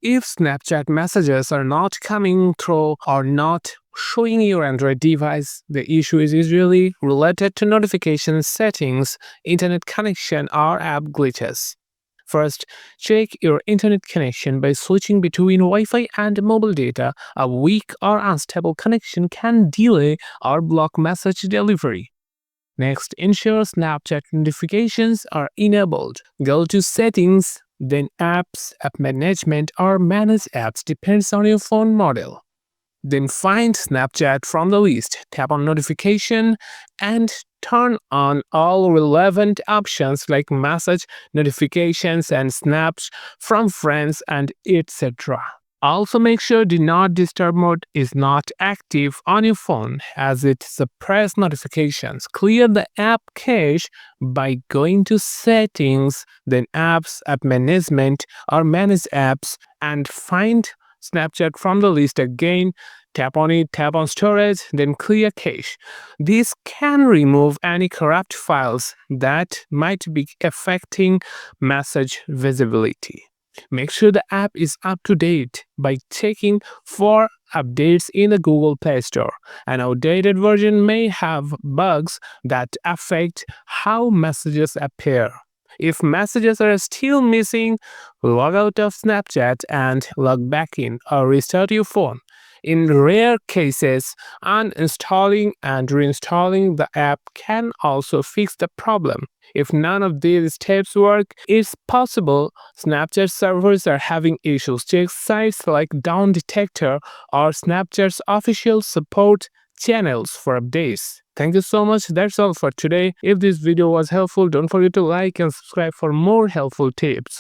If Snapchat messages are not coming through or not showing your Android device, the issue is usually related to notification settings, internet connection, or app glitches. First, check your internet connection by switching between Wi Fi and mobile data. A weak or unstable connection can delay or block message delivery. Next, ensure Snapchat notifications are enabled. Go to Settings, then Apps, App Management, or Manage Apps depends on your phone model. Then find Snapchat from the list, tap on Notification, and turn on all relevant options like message notifications and snaps from friends and etc. Also make sure Do Not Disturb mode is not active on your phone as it suppresses notifications. Clear the app cache by going to Settings, then Apps, App Management, or Manage Apps, and find Snapchat from the list again. Tap on it, tap on Storage, then clear cache. This can remove any corrupt files that might be affecting message visibility. Make sure the app is up to date by checking for updates in the Google Play Store. An outdated version may have bugs that affect how messages appear. If messages are still missing, log out of Snapchat and log back in or restart your phone. In rare cases, uninstalling and reinstalling the app can also fix the problem. If none of these steps work, it's possible Snapchat servers are having issues. Check sites like Down Detector or Snapchat's official support channels for updates. Thank you so much. That's all for today. If this video was helpful, don't forget to like and subscribe for more helpful tips.